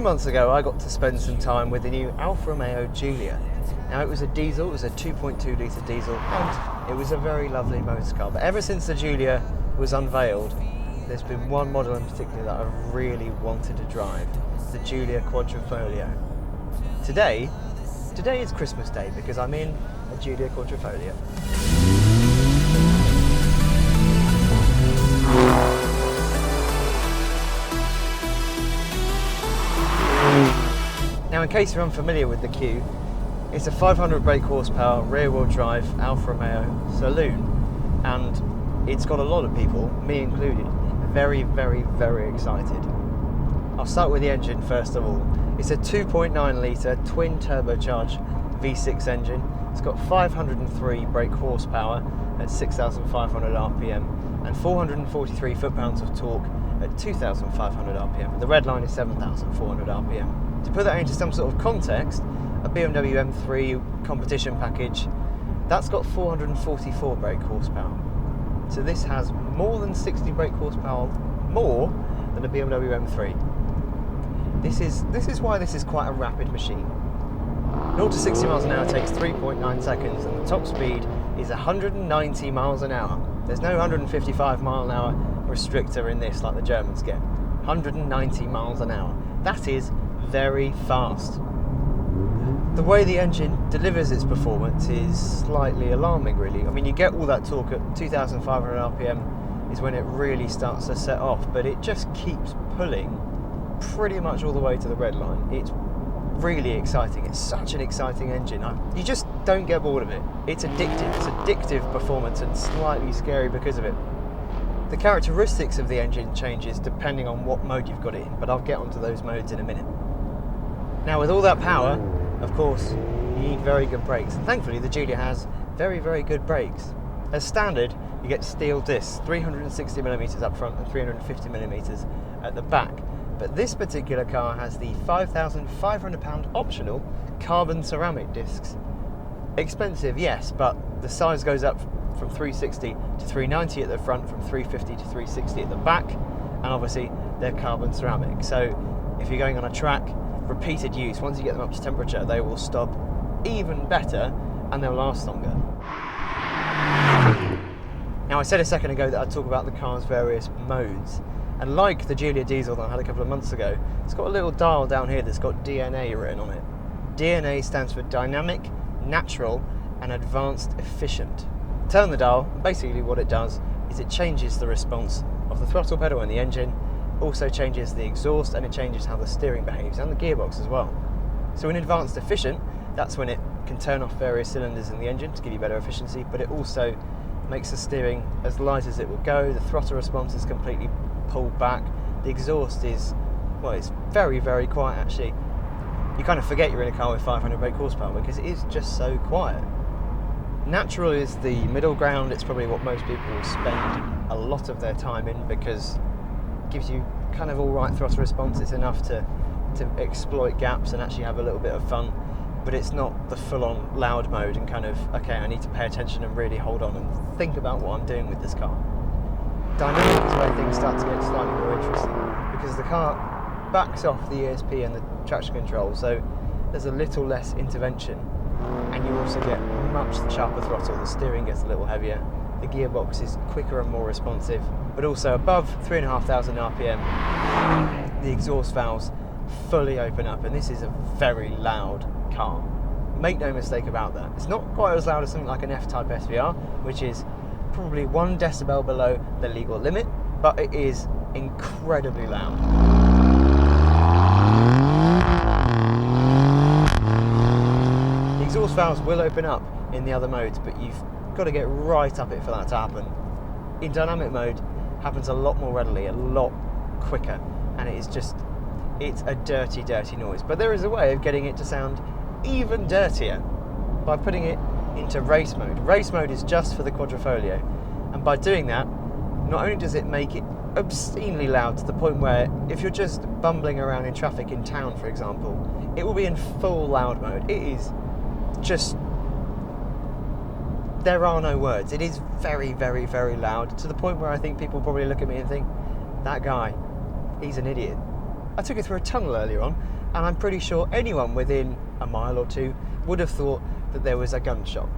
few months ago I got to spend some time with the new Alfa Romeo Giulia. Now it was a diesel, it was a 2.2 litre diesel, and it was a very lovely motor car. But ever since the Giulia was unveiled, there's been one model in particular that I really wanted to drive, the Giulia Quadrifoglio. Today is Christmas Day because I'm in a Giulia Quadrifoglio. Now, in case you're unfamiliar with the Q, it's a 500 brake horsepower rear-wheel drive Alfa Romeo saloon, and it's got a lot of people, me included, very, very, very excited. I'll start with the engine first of all. It's a 2.9 litre twin turbocharged V6 engine. It's got 503 brake horsepower at 6,500 RPM and 443 foot-pounds of torque at 2,500 RPM. The red line is 7,400 RPM. To put that into some sort of context, a BMW M3 competition package, that's got 444 brake horsepower. So this has more than 60 brake horsepower more than a BMW M3. This is why this is quite a rapid machine. 0 to 60 miles an hour takes 3.9 seconds and the top speed is 190 miles an hour. There's no 155 mile an hour restrictor in this like the Germans get. 190 miles an hour. That is very fast. The way the engine delivers its performance is slightly alarming, really. I mean, you get all that torque at 2,500 RPM is when it really starts to set off, but it just keeps pulling pretty much all the way to the red line. It's really exciting. It's such an exciting engine. You just don't get bored of it. It's addictive. It's addictive performance and slightly scary because of it. The characteristics of the engine changes depending on what mode you've got it in, but I'll get onto those modes in a minute. Now, with all that power, of course, you need very good brakes. And thankfully, the Giulia has very, very good brakes. As standard, you get steel discs, 360mm up front and 350mm at the back. But this particular car has the £5,500 optional carbon ceramic discs. Expensive, yes, but the size goes up from 360 to 390 at the front, from 350 to 360 at the back, and obviously they're carbon ceramic. So if you're going on a track, repeated use, once you get them up to temperature, they will stop even better and they'll last longer. Now, I said a second ago that I'd talk about the car's various modes, and like the Giulia diesel that I had a couple of months ago, it's got a little dial down here that's got DNA written on it. DNA stands for dynamic, natural and advanced efficient. Turn the dial, and basically what it does is it changes the response of the throttle pedal and the engine, also changes the exhaust, and it changes how the steering behaves and the gearbox as well. So in advanced efficient, that's when it can turn off various cylinders in the engine to give you better efficiency, but it also makes the steering as light as it will go. The throttle response is completely pulled back. The exhaust is, well, it's very, very quiet actually. You kind of forget you're in a car with 500 brake horsepower because it is just so quiet. Natural is the middle ground. It's probably what most people spend a lot of their time in because it gives you kind of all right throttle response. It's enough to exploit gaps and actually have a little bit of fun, but it's not the full-on loud mode and kind of, okay, I need to pay attention and really hold on and think about what I'm doing with this car. Dynamic is where things start to get slightly more interesting because the car backs off the ESP and the traction control, so there's a little less intervention, and you also get much sharper throttle. The steering gets a little heavier, the gearbox is quicker and more responsive, but also above 3,500 RPM, the exhaust valves fully open up, and this is a very loud car. Make no mistake about that. It's not quite as loud as something like an F-Type SVR, which is probably 1 decibel below the legal limit, but it is incredibly loud. The exhaust valves will open up in the other modes, but you've got to get right up it for that to happen. In dynamic mode, it happens a lot more readily, a lot quicker, and it's a dirty, dirty noise. But there is a way of getting it to sound even dirtier by putting it into race mode. Race mode is just for the Quadrifoglio, and by doing that, not only does it make it obscenely loud to the point where if you're just bumbling around in traffic in town, for example, it will be in full loud mode. It is just, there are no words. It is very, very, very loud to the point where I think people probably look at me and think, that guy, he's an idiot. I took it through a tunnel earlier on, and I'm pretty sure anyone within a mile or two would have thought that there was a gunshot.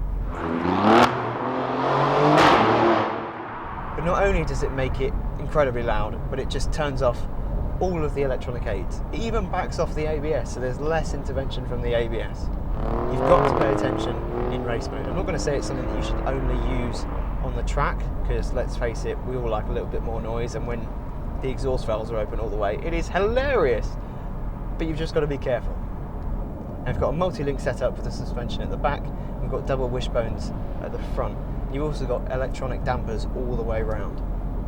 But not only does it make it incredibly loud, but it just turns off all of the electronic aids. It even backs off the ABS, so there's less intervention from the ABS. You've got to pay attention in race mode. I'm not going to say it's something that you should only use on the track, because let's face it, we all like a little bit more noise, and when the exhaust valves are open all the way, it is hilarious. But you've just got to be careful. And I've got a multi-link setup for the suspension at the back. We've got double wishbones at the front. You've also got electronic dampers all the way around.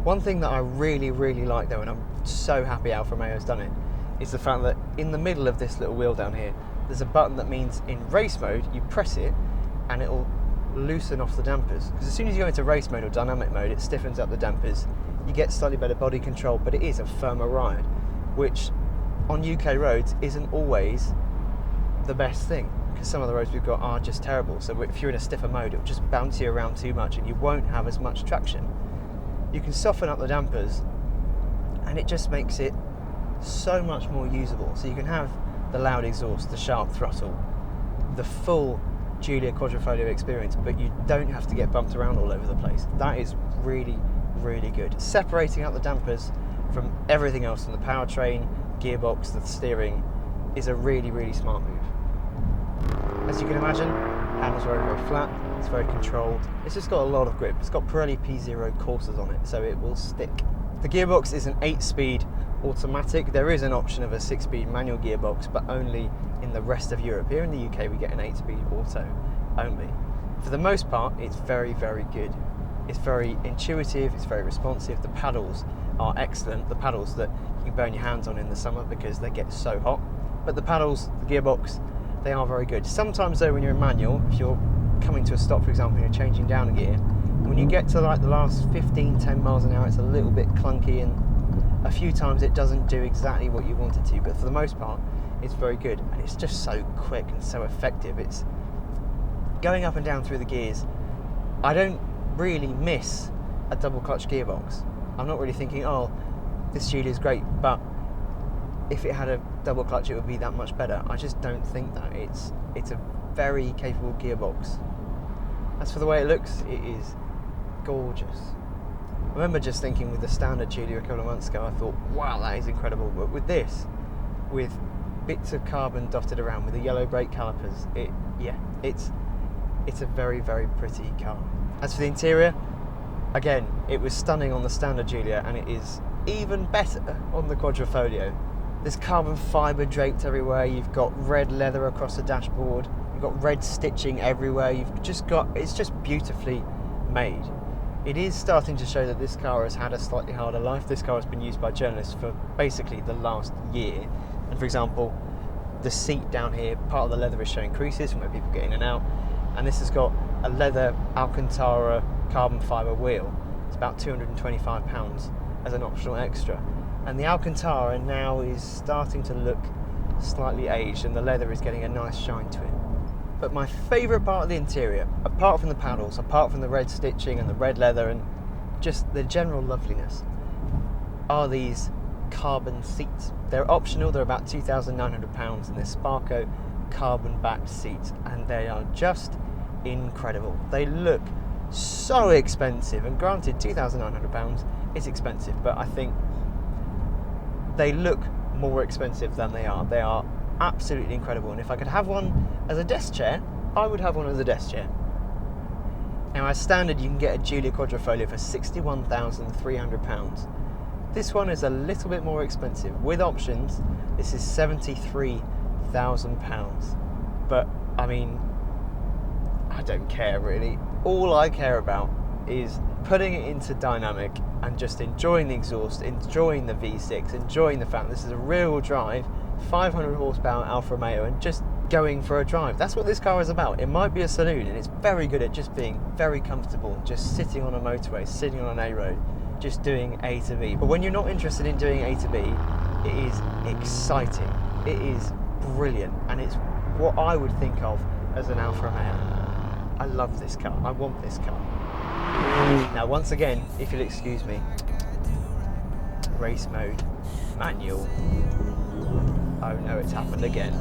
One thing that I really, really like though, and I'm so happy Alfa Romeo has done it, is the fact that in the middle of this little wheel down here, there's a button that means in race mode, you press it and it'll loosen off the dampers. Because as soon as you go into race mode or dynamic mode, it stiffens up the dampers. You get slightly better body control, but it is a firmer ride, which on UK roads isn't always the best thing, because some of the roads we've got are just terrible. So if you're in a stiffer mode, it'll just bounce you around too much and you won't have as much traction. You can soften up the dampers and it just makes it so much more usable. So you can have the loud exhaust, the sharp throttle, the full Giulia Quadrifoglio experience, but you don't have to get bumped around all over the place. That is really, really good. Separating out the dampers from everything else, from the powertrain, gearbox, the steering, is a really, really smart move. As you can imagine, handles very, very flat, it's very controlled. It's just got a lot of grip. It's got Pirelli P0 coursers on it, so it will stick. The gearbox is an 8-speed automatic. There is an option of a 6-speed manual gearbox, but only in the rest of Europe. Here in the UK, we get an 8-speed auto only. For the most part, it's very, very good. It's very intuitive, it's very responsive. The paddles are excellent. The paddles that you can burn your hands on in the summer because they get so hot. But the paddles, the gearbox, they are very good. Sometimes though, when you're in manual, if you're coming to a stop, for example, and you're changing down a gear, when you get to like the last 10 miles an hour, it's a little bit clunky, and a few times it doesn't do exactly what you want it to, but for the most part, it's very good. And it's just so quick and so effective. It's going up and down through the gears. I don't really miss a double clutch gearbox. I'm not really thinking, oh, this Giulia is great, but if it had a double clutch, it would be that much better. I just don't think that. It's a very capable gearbox. As for the way it looks, it is gorgeous. I remember just thinking with the standard Giulia a couple of months ago, I thought, wow, that is incredible. But with this, with bits of carbon dotted around, with the yellow brake calipers, it's a very, very pretty car. As for the interior, again, it was stunning on the standard Giulia, and it is even better on the Quadrifoglio. There's carbon fibre draped everywhere, you've got red leather across the dashboard, you've got red stitching everywhere, it's just beautifully made. It is starting to show that this car has had a slightly harder life. This car has been used by journalists for basically the last year. And for example, the seat down here, part of the leather is showing creases from where people get in and out. And this has got a leather Alcantara carbon fibre wheel. It's about £225 as an optional extra. And the Alcantara now is starting to look slightly aged, and the leather is getting a nice shine to it. But my favourite part of the interior, apart from the paddles, apart from the red stitching and the red leather and just the general loveliness, are these carbon seats. They're optional, they're about £2,900, and they're Sparco carbon-backed seats, and they are just incredible. They look so expensive, and granted, £2,900 is expensive, but I think they look more expensive than they are. They are absolutely incredible, and if I could have one as a desk chair, I would have one as a desk chair. Now, as standard, you can get a Giulia Quadrifoglio for £61,300. This one is a little bit more expensive. With options, this is £73,000. But, I mean, I don't care really. All I care about is putting it into dynamic and just enjoying the exhaust, enjoying the V6, enjoying the fact this is a rear-wheel drive, 500 horsepower Alfa Romeo, and just going for a drive. That's what this car is about. It might be a saloon, and it's very good at just being very comfortable, just sitting on a motorway, sitting on an A road, just doing A to B. But when you're not interested in doing A to B, it is exciting, it is brilliant, and it's what I would think of as an Alfa Romeo. I love this car, I want this car. Now, once again, if you'll excuse me, race mode, manual, Oh no, it's happened again.